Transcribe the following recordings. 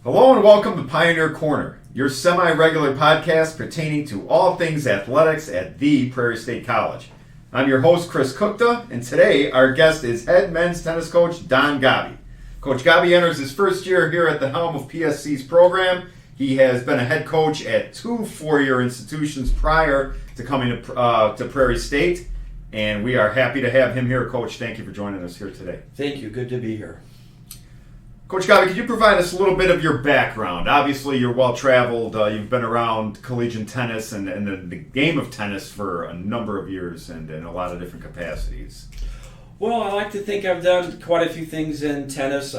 Hello and welcome to Pioneer Corner, your semi-regular podcast pertaining to all things athletics at the Prairie State College. I'm your host, Chris Kukta, and today our guest is head men's tennis coach Donn Gobbie. Coach Gobbie enters his first year here at the helm of PSC's program. He has been a head coach at two four-year institutions prior to coming to Prairie State, and we are happy to have him here. Coach, thank you for joining us here today. Thank you. Good to be here. Coach Gobbie, could you provide us a little bit of your background? Obviously, you're well-traveled. You've been around collegiate tennis and the game of tennis for a number of years and in a lot of different capacities. Well, I like to think I've done quite a few things in tennis.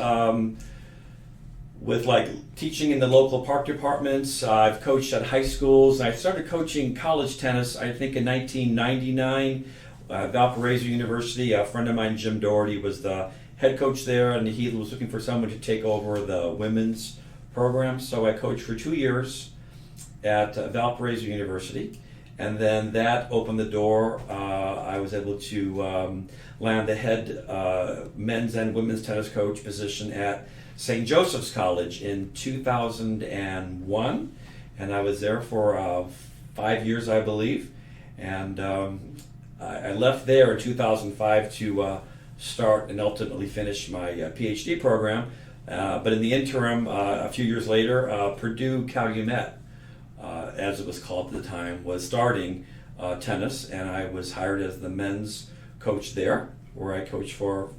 With teaching in the local park departments. I've coached at high schools. I started coaching college tennis, I think, in 1999. Valparaiso University, a friend of mine, Jim Doherty, was the head coach there, and he was looking for someone to take over the women's program. So I coached for 2 years at Valparaiso University, and then that opened the door. I was able to land the head men's and women's tennis coach position at St. Joseph's College in 2001, and I was there for 5 years, I believe, and I left there in 2005 to start and ultimately finish my PhD program, but in the interim, a few years later, Purdue Calumet, as it was called at the time, was starting tennis, and I was hired as the men's coach there, where I coached for,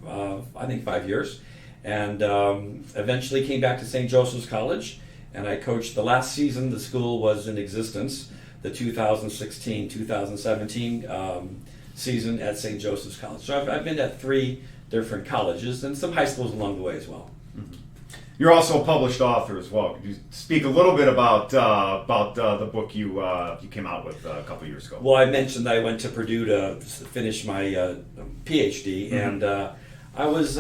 I think, 5 years. And eventually came back to St. Joseph's College, and I coached the last season the school was in existence, the 2016-2017 season at St. Joseph's College. So I've been at 3 different colleges and some high schools along the way as well. Mm-hmm. You're also a published author as well. Could you speak a little bit about the book you came out with a couple years ago? Well, I mentioned I went to Purdue to finish my PhD, mm-hmm. and I was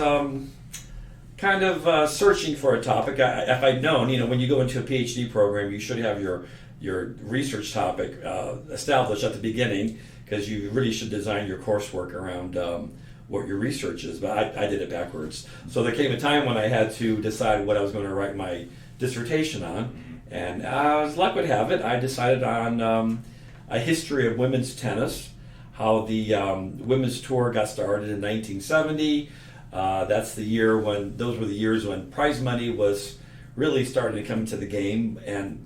kind of searching for a topic. If I'd known, when you go into a PhD program, you should have your research topic established at the beginning, because you really should design your coursework around what your research is. But I did it backwards. So there came a time when I had to decide what I was going to write my dissertation on, and as luck would have it, I decided on a history of women's tennis, how the women's tour got started in 1970. That's the year those were the years when prize money was really starting to come to the game,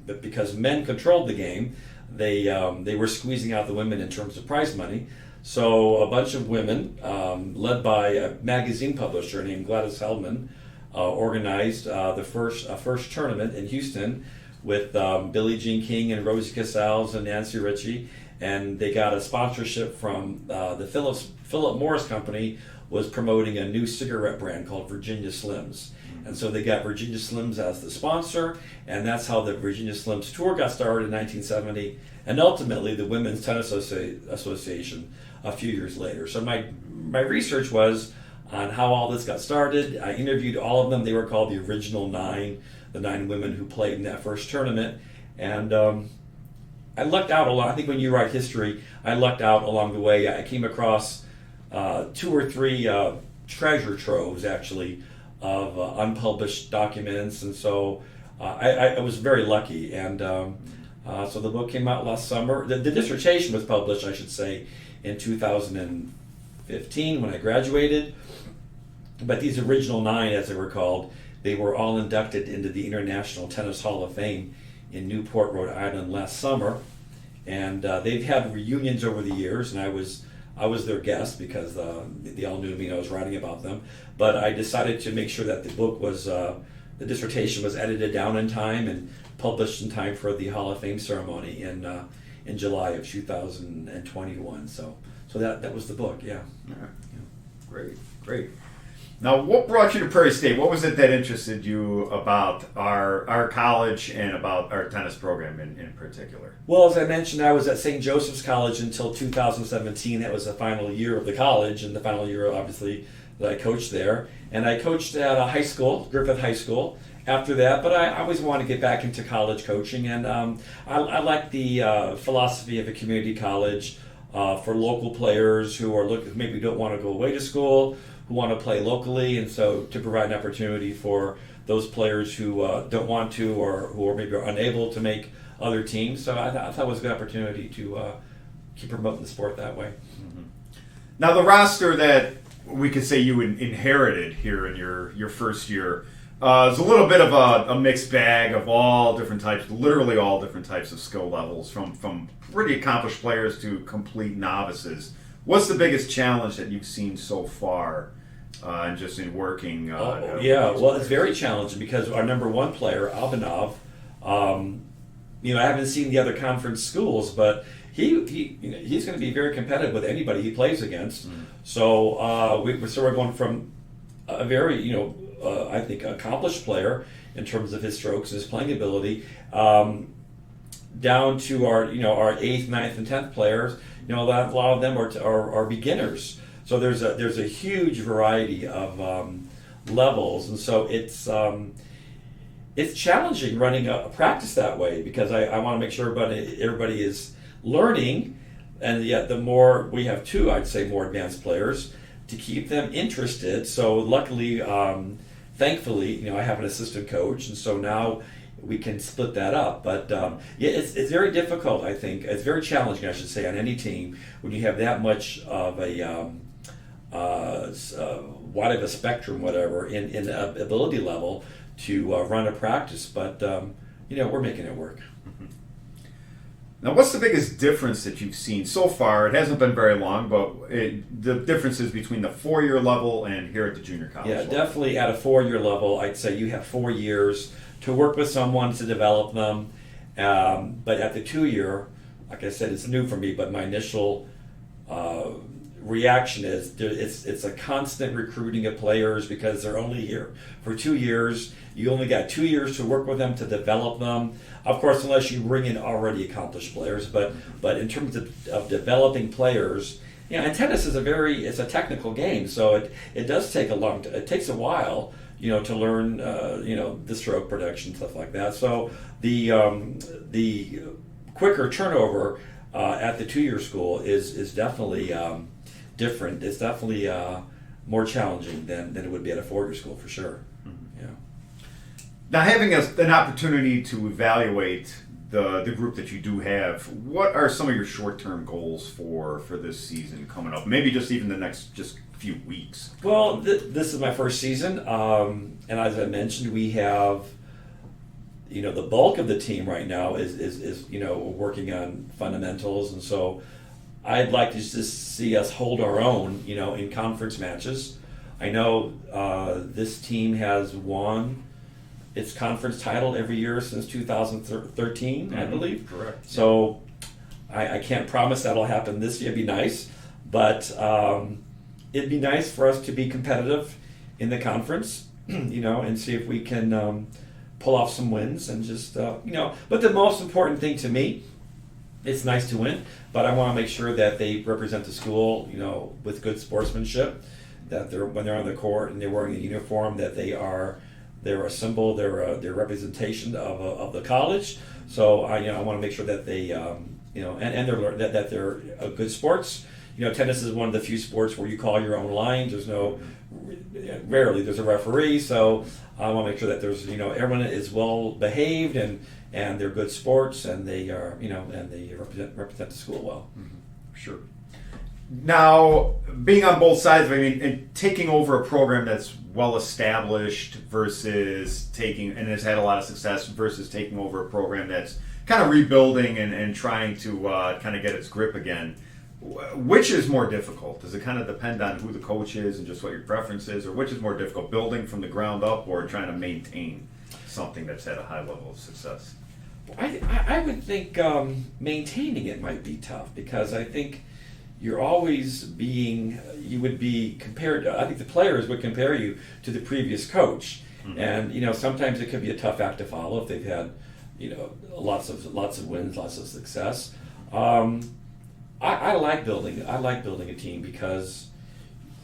but because men controlled the game, they were squeezing out the women in terms of prize money. So a bunch of women, led by a magazine publisher named Gladys Heldman, organized the first tournament in Houston with Billie Jean King and Rosie Casals and Nancy Ritchie, and they got a sponsorship from the Philip Morris Company. Was promoting a new cigarette brand called Virginia Slims. And so they got Virginia Slims as the sponsor, and that's how the Virginia Slims tour got started in 1970, and ultimately the Women's Tennis Association a few years later. So my research was on how all this got started. I interviewed all of them. They were called the original 9, the 9 women who played in that first tournament. And I lucked out a lot. I think when you write history, I lucked out along the way. I came across 2 or 3 treasure troves, actually, of unpublished documents, and so I was very lucky. And so the book came out last summer. The dissertation was published, I should say, in 2015 when I graduated. But these original 9, as they were called, they were all inducted into the International Tennis Hall of Fame in Newport, Rhode Island last summer. And they've had reunions over the years, and I was their guest because they all knew me and I was writing about them. But I decided to make sure that the book was, the dissertation was edited down in time and published in time for the Hall of Fame ceremony in July of 2021. So that was the book, yeah. All right. Yeah. Great. Now, what brought you to Prairie State? What was it that interested you about our college and about our tennis program in particular? Well, as I mentioned, I was at St. Joseph's College until 2017. That was the final year of the college, and the final year, obviously, that I coached there. And I coached at a high school, Griffith High School, after that. But I always wanted to get back into college coaching, and I like the philosophy of a community college for local players who are maybe don't want to go away to school, who who want to play locally, and so to provide an opportunity for those players who don't want to or who are maybe unable to make other teams. So I thought it was a good opportunity to keep promoting the sport that way. Mm-hmm. Now the roster that we could say you inherited here in your first year is a little bit of a mixed bag of all different types, literally all different types of skill levels, from pretty accomplished players to complete novices. What's the biggest challenge that you've seen so far, and just in working? Well, it's very challenging because our number one player, Albanov, I haven't seen the other conference schools, but he's going to be very competitive with anybody he plays against. Mm-hmm. So we're going from a very I think accomplished player in terms of his strokes and his playing ability, down to our 8th, 9th, and 10th players. A lot of them are beginners. So there's a huge variety of levels, and so it's challenging running a practice that way because I want to make sure everybody is learning, and yet the more we have I'd say more advanced players to keep them interested. So luckily, thankfully, I have an assistant coach, and so now we can split that up. But it's very difficult. I think it's very challenging, I should say, on any team when you have that much of a wide of a spectrum, whatever, in ability level to run a practice. But we're making it work. Now, what's the biggest difference that you've seen so far? It hasn't been very long, but the differences between the 4-year level and here at the junior college level. Definitely at a 4-year level, I'd say you have 4 years to work with someone to develop them. But at the 2-year, like I said, it's new for me, but my initial reaction is it's a constant recruiting of players because they're only here for 2 years. You only got 2 years to work with them, to develop them. Of course, unless you bring in already accomplished players. But in terms of developing players, and tennis is it's a technical game, so it does take it takes a while, to learn, the stroke production, stuff like that. So the quicker turnover at the 2-year school is definitely different. It's definitely more challenging than it would be at a 4-year school for sure. Now, having an opportunity to evaluate the group that you do have, what are some of your short-term goals for this season coming up? Maybe just even the next few weeks. Well, this is my first season, and as I mentioned, we have the bulk of the team right now is working on fundamentals, and so I'd like to just see us hold our own, in conference matches. I know this team has won its conference title every year since 2013, mm-hmm. I believe. Correct. So I can't promise that'll happen this year. It'd be nice, but it'd be nice for us to be competitive in the conference, and see if we can pull off some wins and just, But the most important thing to me, it's nice to win, but I want to make sure that they represent the school, with good sportsmanship, that when they're on the court and they're wearing a uniform, that they're a symbol, they're a representation of the college. So I want to make sure that they that they're good sports. Tennis is one of the few sports where you call your own lines. Rarely there's a referee, so I want to make sure that there's everyone is well behaved and they're good sports and they are and they represent the school well. Mm-hmm. Sure. Now, being on both sides, and taking over a program that's well established versus and has had a lot of success versus taking over a program that's kind of rebuilding and trying to kind of get its grip again. Which is more difficult? Does it kind of depend on who the coach is and just what your preference is, or which is more difficult, building from the ground up or trying to maintain something that's had a high level of success? I would think maintaining it might be tough because I think you would be compared. I think the players would compare you to the previous coach, mm-hmm. and sometimes it could be a tough act to follow if they've had lots of wins, lots of success. I like building a team because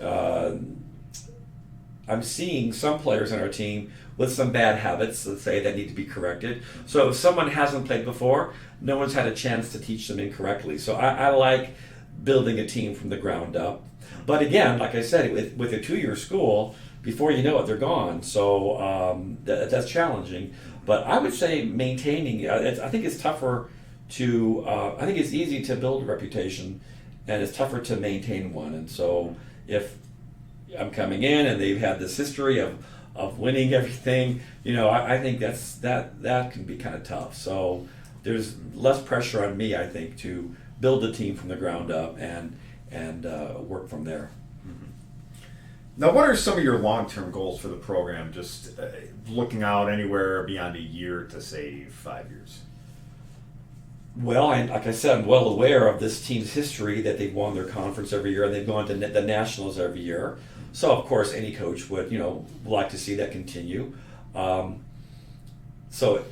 I'm seeing some players on our team with some bad habits, let's say, that need to be corrected. So if someone hasn't played before, no one's had a chance to teach them incorrectly. So I like building a team from the ground up. But again, like I said, with a 2-year school, before you know it, they're gone. So that's challenging. But I would say maintaining, I think it's tougher to, I think it's easy to build a reputation, and it's tougher to maintain one. And so if I'm coming in and they've had this history of winning everything, I think that can be kind of tough. So there's less pressure on me, I think, to build a team from the ground up and work from there. Now, what are some of your long-term goals for the program, just looking out anywhere beyond a year to, say, 5 years? Well, like I said, I'm well aware of this team's history, that they've won their conference every year and they've gone to the Nationals every year. So, of course, any coach would, like to see that continue. So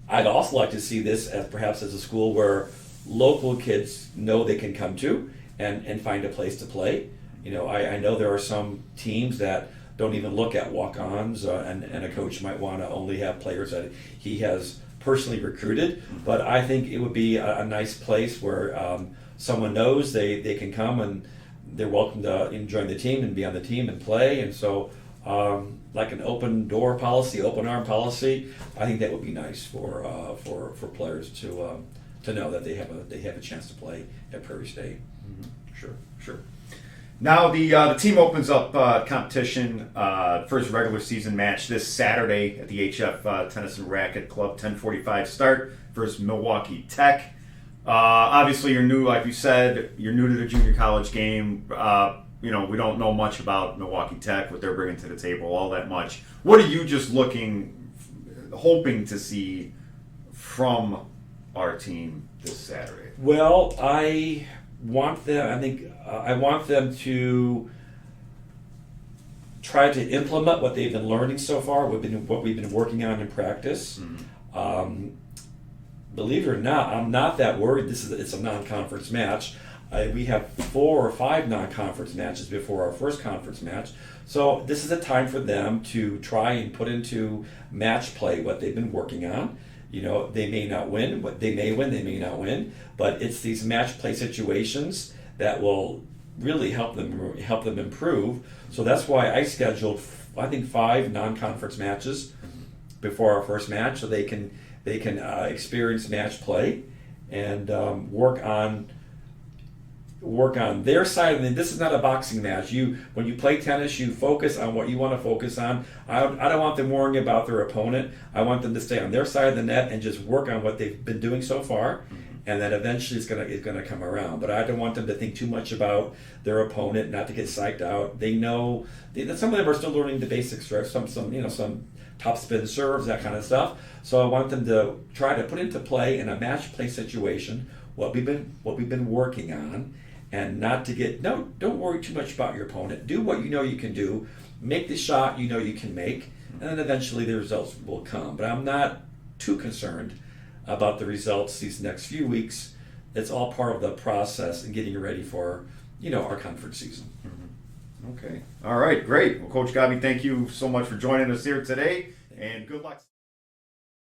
I'd also like to see this as perhaps as a school where local kids know they can come to and find a place to play. I know there are some teams that don't even look at walk-ons, and a coach might want to only have players that he has personally recruited. But I think it would be a nice place where someone knows they can come and they're welcome to join the team and be on the team and play. And so, like an open door policy, open arm policy, I think that would be nice for players to know that they have a chance to play at Prairie State. Mm-hmm. Sure. Now the team opens up competition, first regular season match this Saturday at the HF Tennis and Racket Club, 10:45 start versus Milwaukee Tech. Obviously, you're new, like you said, you're new to the junior college game. We don't know much about Milwaukee Tech, what they're bringing to the table, all that much. What are you just hoping to see from our team this Saturday? Well, I want them to try to implement what they've been learning so far, what we've been working on in practice. Mm-hmm. Believe it or not, I'm not that worried. It's a non-conference match. We have 4 or 5 non-conference matches before our first conference match. So this is a time for them to try and put into match play what they've been working on. They may not win, but they may win, they may not win. But it's these match play situations that will really help them improve. So that's why I scheduled, I think, 5 non-conference matches before our first match, so they can experience match play and work on their side. And this is not a boxing match. When you play tennis, you focus on what you want to focus on. I don't want them worrying about their opponent. I want them to stay on their side of the net and just work on what they've been doing so far. And then eventually it's gonna come around. But I don't want them to think too much about their opponent, not to get psyched out. They know that some of them are still learning the basics, right? Some top spin serves, that kind of stuff. So I want them to try to put into play in a match play situation what we've been working on, and not to don't worry too much about your opponent. Do what you know you can do. Make the shot you know you can make, and then eventually the results will come. But I'm not too concerned about the results these next few weeks. It's all part of the process and getting ready for our conference season. Mm-hmm. Okay. All right. Great. Well, Coach Gobbie, thank you so much for joining us here today, and good luck.